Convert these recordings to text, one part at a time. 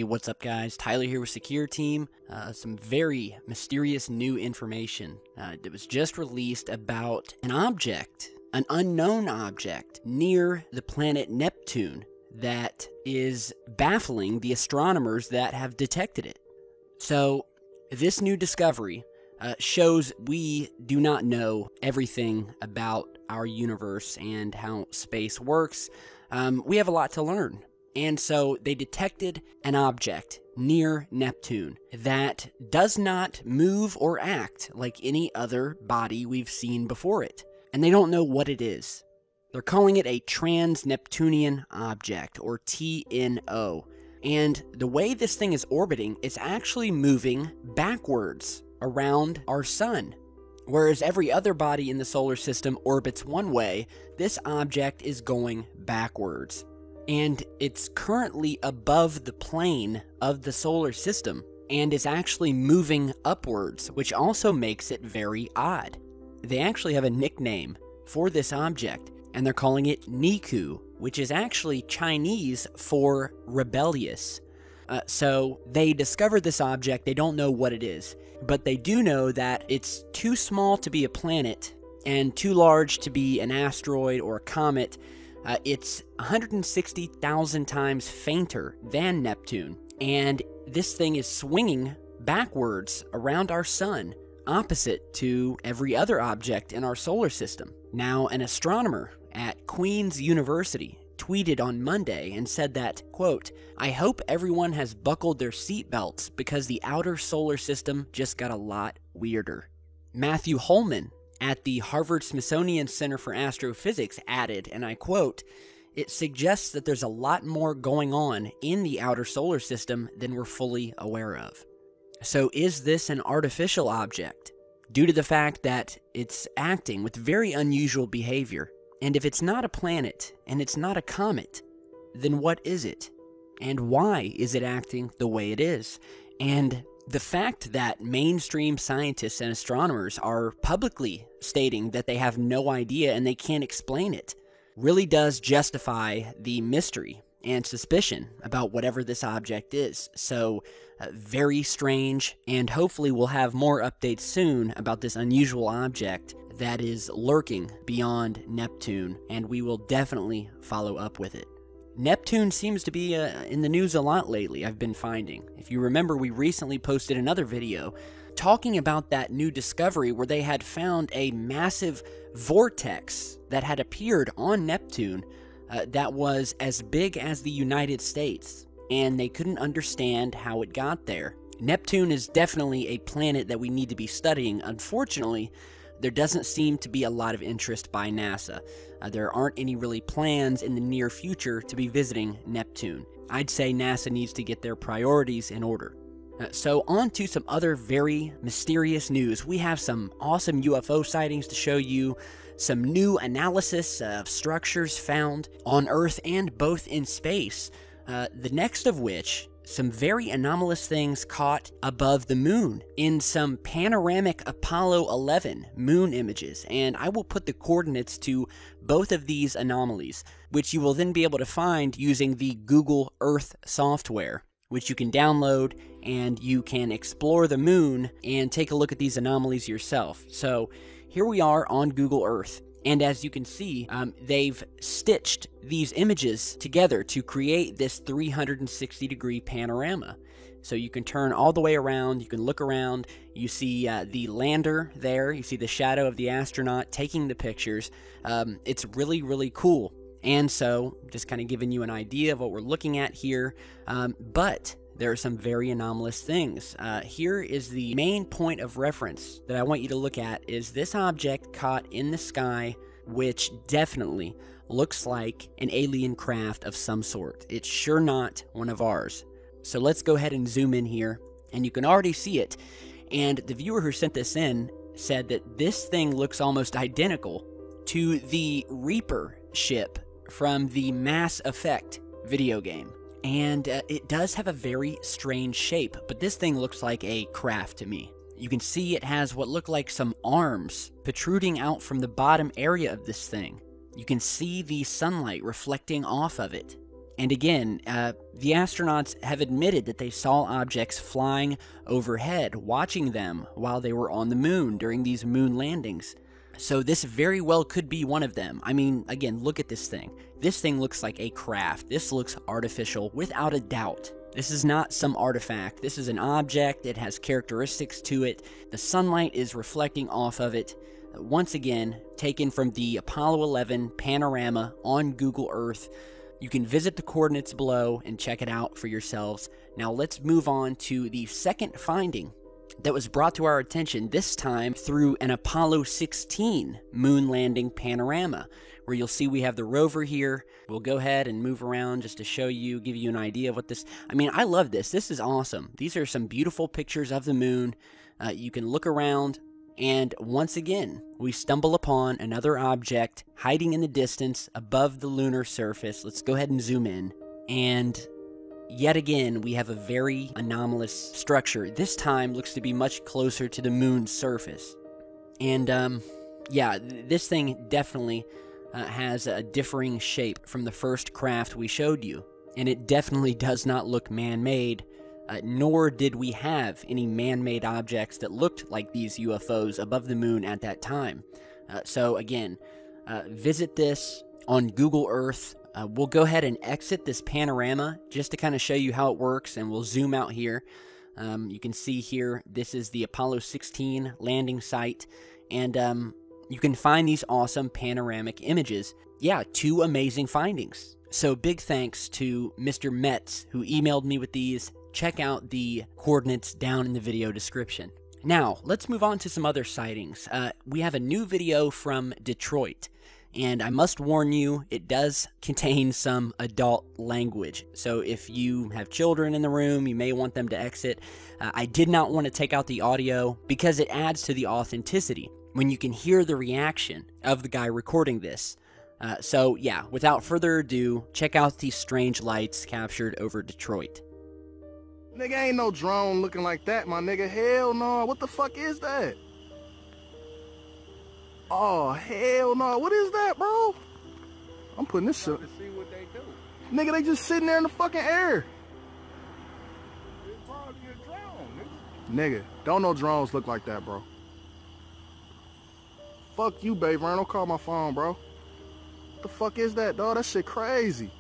what's up guys? Tyler here with Secure Team. Some very mysterious new information that was just released about an object, an unknown object near the planet Neptune that is baffling the astronomers that have detected it. So this new discovery shows we do not know everything about our universe and how space works. We have a lot to learn. And so they detected an object near Neptune that does not move or act like any other body we've seen before it. And they don't know what it is. They're calling it a trans-Neptunian object, or TNO. And the way this thing is orbiting, it's actually moving backwards around our sun. Whereas every other body in the solar system orbits one way, this object is going backwards. And it's currently above the plane of the solar system and is actually moving upwards, which also makes it very odd. They actually have a nickname for this object, and they're calling it Niku, which is actually Chinese for rebellious. So they discovered this object. They don't know what it is, but they do know that it's too small to be a planet and too large to be an asteroid or a comet. It's 160,000 times fainter than Neptune, and this thing is swinging backwards around our sun, opposite to every other object in our solar system. Now, an astronomer at Queen's University tweeted on Monday and said that, quote, "I hope everyone has buckled their seatbelts because the outer solar system just got a lot weirder." Matthew Holman at the Harvard-Smithsonian Center for Astrophysics added, and I quote, "It suggests that there's a lot more going on in the outer solar system than we're fully aware of." So is this an artificial object? Due to the fact that it's acting with very unusual behavior. And if it's not a planet, and it's not a comet, then what is it? And why is it acting the way it is? And the fact that mainstream scientists and astronomers are publicly stating that they have no idea and they can't explain it really does justify the mystery and suspicion about whatever this object is. So, very strange, and hopefully we'll have more updates soon about this unusual object that is lurking beyond Neptune, and we will definitely follow up with it. Neptune seems to be in the news a lot lately, I've been finding. If you remember, we recently posted another video talking about that new discovery where they had found a massive vortex that had appeared on Neptune that was as big as the United States, and they couldn't understand how it got there. Neptune is definitely a planet that we need to be studying. Unfortunately, there doesn't seem to be a lot of interest by NASA. There aren't any really plans in the near future to be visiting Neptune. I'd say NASA needs to get their priorities in order. So on to some other very mysterious news. We have some awesome UFO sightings to show you, some new analysis of structures found on Earth and both in space. The next of which, some very anomalous things caught above the moon in some panoramic Apollo 11 moon images, and I will put the coordinates to both of these anomalies, which you will then be able to find using the Google Earth software, which you can download, and you can explore the moon and take a look at these anomalies yourself. So here we are on Google Earth. And as you can see, they've stitched these images together to create this 360-degree panorama. So you can turn all the way around, you can look around, you see the lander there, you see the shadow of the astronaut taking the pictures. It's really, really cool. And so, just kind of giving you an idea of what we're looking at here, but there are some very anomalous things. Here is the main point of reference that I want you to look at is this object caught in the sky, which definitely looks like an alien craft of some sort. It's sure not one of ours. So let's go ahead and zoom in here, and you can already see it. And the viewer who sent this in said that this thing looks almost identical to the Reaper ship from the Mass Effect video game. And it does have a very strange shape, but this thing looks like a craft to me. You can see it has what look like some arms protruding out from the bottom area of this thing. You can see the sunlight reflecting off of it. And again, the astronauts have admitted that they saw objects flying overhead, watching them while they were on the moon during these moon landings. So this very well could be one of them. I mean, again, look at this thing. This thing looks like a craft. This looks artificial, without a doubt. This is not some artifact. This is an object. It has characteristics to it. The sunlight is reflecting off of it. Once again, taken from the Apollo 11 panorama on Google Earth. You can visit the coordinates below and check it out for yourselves. Now let's move on to the second finding that was brought to our attention, this time through an Apollo 16 moon landing panorama, where you'll see we have the rover here. We'll go ahead and move around just to show you, give you an idea of what this... I mean, I love this. This is awesome. These are some beautiful pictures of the moon. You can look around. And once again, we stumble upon another object hiding in the distance above the lunar surface. Let's go ahead and zoom in. And yet again, we have a very anomalous structure. This time looks to be much closer to the moon's surface. And yeah, this thing definitely has a differing shape from the first craft we showed you. And it definitely does not look man-made. Nor did we have any man-made objects that looked like these UFOs above the moon at that time. So again, visit this on Google Earth. We'll go ahead and exit this panorama just to kind of show you how it works, and we'll zoom out here. You can see here, this is the Apollo 16 landing site, and you can find these awesome panoramic images. Yeah, 2 amazing findings. So big thanks to Mr. Metz, who emailed me with these. Check out the coordinates down in the video description. Now, let's move on to some other sightings. We have a new video from Detroit, and I must warn you, it does contain some adult language. So if you have children in the room, you may want them to exit. I did not want to take out the audio because it adds to the authenticity when you can hear the reaction of the guy recording this. So yeah, without further ado, check out these strange lights captured over Detroit. Nigga, ain't no drone looking like that, my nigga. Hell no. What the fuck is that? Oh, hell no. What is that, bro? I'm putting this shit. To see what they do. Nigga, they just sitting there in the fucking air. It's probably a drone, nigga. Nigga, don't no drones look like that, bro. Fuck you, babe. Don't call my phone, bro. What the fuck is that, dog? That shit crazy.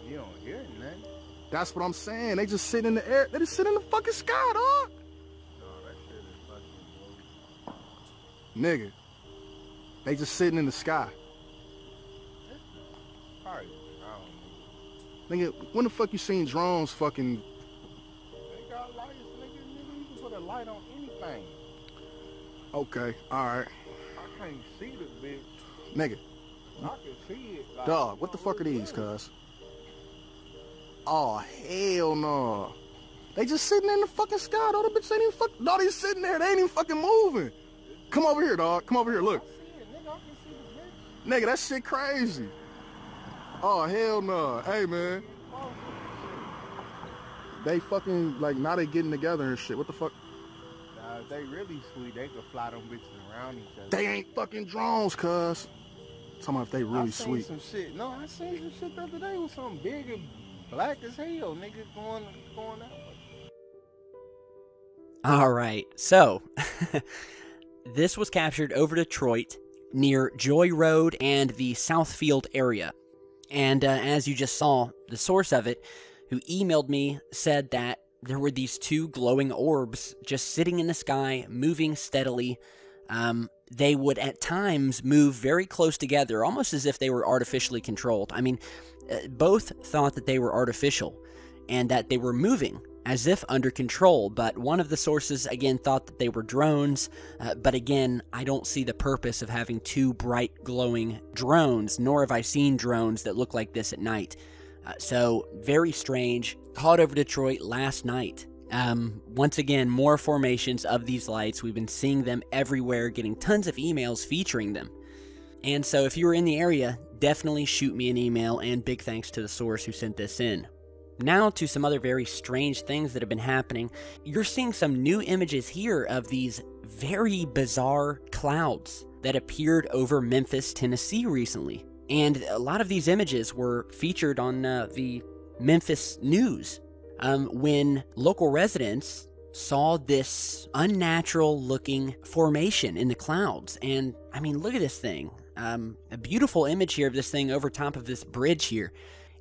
You don't hear nothing. That's what I'm saying. They just sitting in the air. They just sit in the fucking sky, dog. No, that shit is fucking blue. Nigga. They just sitting in the sky. Probably a drone. Nigga, when the fuck you seen drones fucking... They got lights, nigga. You can put a light on anything. Okay, alright. I can't see the bitch. Nigga. I can see it. Like, Dog, what the fuck are these, cuz? Oh, hell no. They just sitting in the fucking sky, dog. The bitch ain't even fucking... Dog, they sitting there. They ain't even fucking moving. Come over here, dog. Come over here, look. I see it, nigga. I can see the bitch. Nigga, that shit crazy. Oh, hell no. Hey, man. They fucking, like, now they getting together and shit. What the fuck? Nah, if they really sweet, they could fly them bitches around each other. They ain't fucking drones, cuz. Talking about if they really sweet. Some shit. No, I seen some shit the other day with something big and black as hell, nigga, going out. All right, so this was captured over Detroit near Joy Road and the Southfield area. And as you just saw, the source of it, who emailed me, said that there were these 2 glowing orbs just sitting in the sky, moving steadily. They would at times move very close together, almost as if they were artificially controlled. I mean, both thought that they were artificial and that they were moving as if under control, but one of the sources again thought that they were drones. But again, I don't see the purpose of having 2 bright glowing drones, nor have I seen drones that look like this at night. So very strange. Caught over Detroit last night. Once again, more formations of these lights. We've been seeing them everywhere, getting tons of emails featuring them. And so if you were in the area, definitely shoot me an email, and big thanks to the source who sent this in. Now to some other very strange things that have been happening. You're seeing some new images here of these very bizarre clouds that appeared over Memphis, Tennessee recently. And a lot of these images were featured on the Memphis news when local residents saw this unnatural looking formation in the clouds. And I mean, look at this thing. A beautiful image here of this thing over top of this bridge here.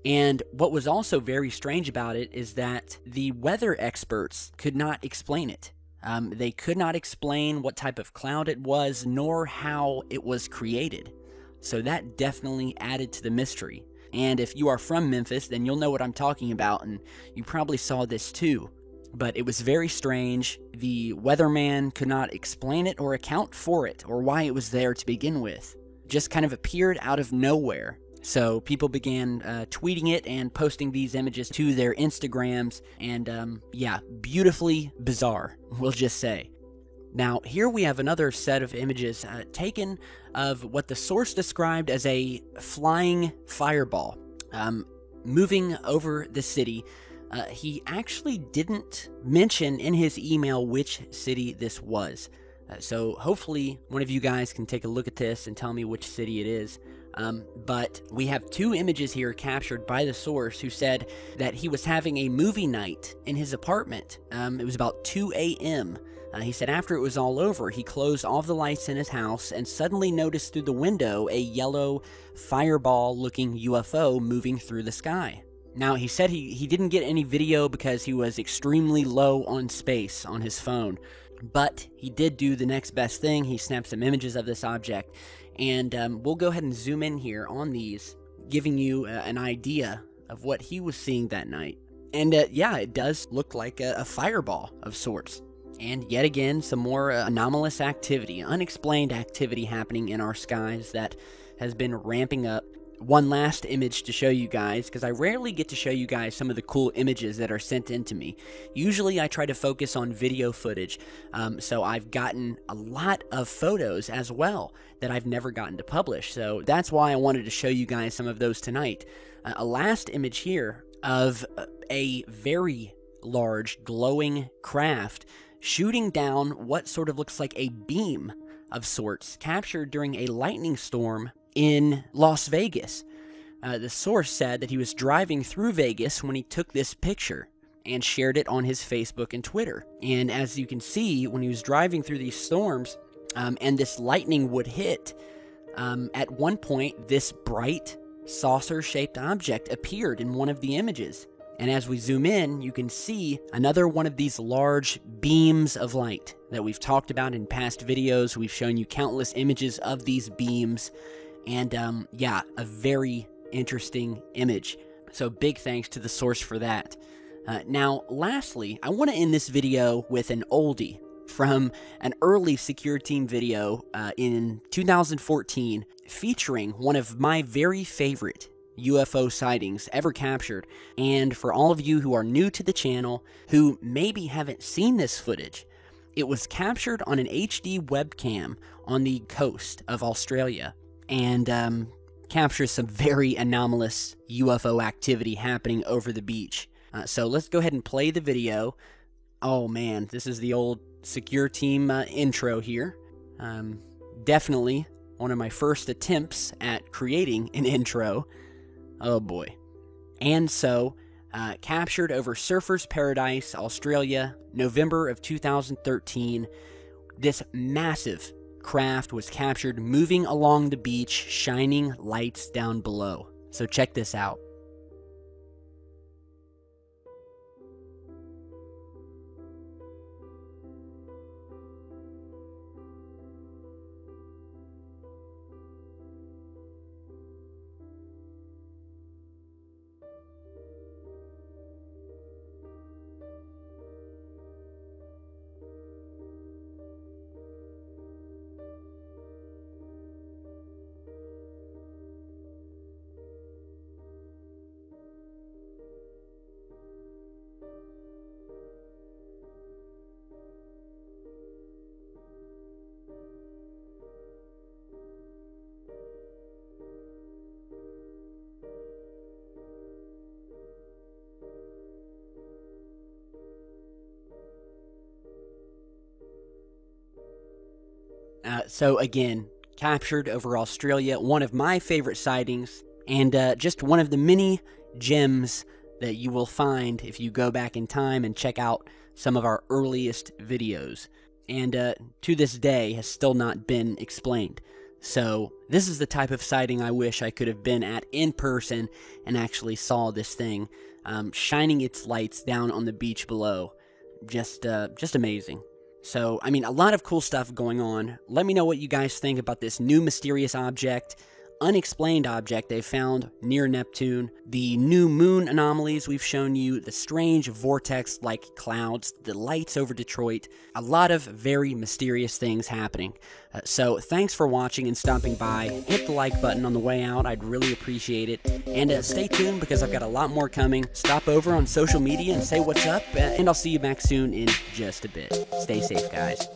And what was also very strange about it is that the weather experts could not explain it. They could not explain what type of cloud it was, nor how it was created. So that definitely added to the mystery. And if you are from Memphis, then you'll know what I'm talking about, and you probably saw this too. But it was very strange. The weatherman could not explain it or account for it, or why it was there to begin with. Just kind of appeared out of nowhere. So people began tweeting it and posting these images to their Instagrams, and yeah, beautifully bizarre, we'll just say. Now, here we have another set of images taken of what the source described as a flying fireball moving over the city. He actually didn't mention in his email which city this was. So hopefully one of you guys can take a look at this and tell me which city it is. But we have two images here captured by the source, who said that he was having a movie night in his apartment. It was about 2 a.m. He said after it was all over, he closed all the lights in his house and suddenly noticed through the window a yellow fireball-looking UFO moving through the sky. Now, he said he didn't get any video because he was extremely low on space on his phone, but he did do the next best thing. He snapped some images of this object, and we'll go ahead and zoom in here on these, giving you an idea of what he was seeing that night. And yeah, it does look like a fireball of sorts. And yet again, some more anomalous activity, unexplained activity happening in our skies that has been ramping up. One last image to show you guys, because I rarely get to show you guys some of the cool images that are sent in to me. Usually I try to focus on video footage, so I've gotten a lot of photos as well that I've never gotten to publish. So that's why I wanted to show you guys some of those tonight. A last image here of a very large glowing craft shooting down what sort of looks like a beam of sorts, captured during a lightning storm in Las Vegas. The source said that he was driving through Vegas when he took this picture and shared it on his Facebook and Twitter. And as you can see, when he was driving through these storms and this lightning would hit, at one point this bright saucer-shaped object appeared in one of the images. And as we zoom in, you can see another one of these large beams of light that we've talked about in past videos. We've shown you countless images of these beams. And yeah, a very interesting image. So big thanks to the source for that. Now, lastly, I want to end this video with an oldie from an early Secure Team video in 2014 featuring one of my very favorite UFO sightings ever captured. And for all of you who are new to the channel, who maybe haven't seen this footage, it was captured on an HD webcam on the coast of Australia, and captures some very anomalous UFO activity happening over the beach. So let's go ahead and play the video. Oh man, this is the old Secure Team intro here. Definitely one of my first attempts at creating an intro. Oh boy. And so, captured over Surfers Paradise, Australia, November of 2013, this massive craft was captured moving along the beach, shining lights down below. So check this out. So again, captured over Australia, one of my favorite sightings, and just one of the many gems that you will find if you go back in time and check out some of our earliest videos, and to this day has still not been explained. So this is the type of sighting I wish I could have been at in person and actually saw this thing shining its lights down on the beach below. Just amazing. So, I mean, a lot of cool stuff going on. Let me know what you guys think about this new mysterious object, unexplained object they found near Neptune, the new moon anomalies we've shown you, the strange vortex-like clouds, the lights over Detroit, a lot of very mysterious things happening. So thanks for watching and stopping by. Hit the like button on the way out, I'd really appreciate it. And stay tuned because I've got a lot more coming. Stop over on social media and say what's up, and I'll see you back soon in just a bit. Stay safe, guys.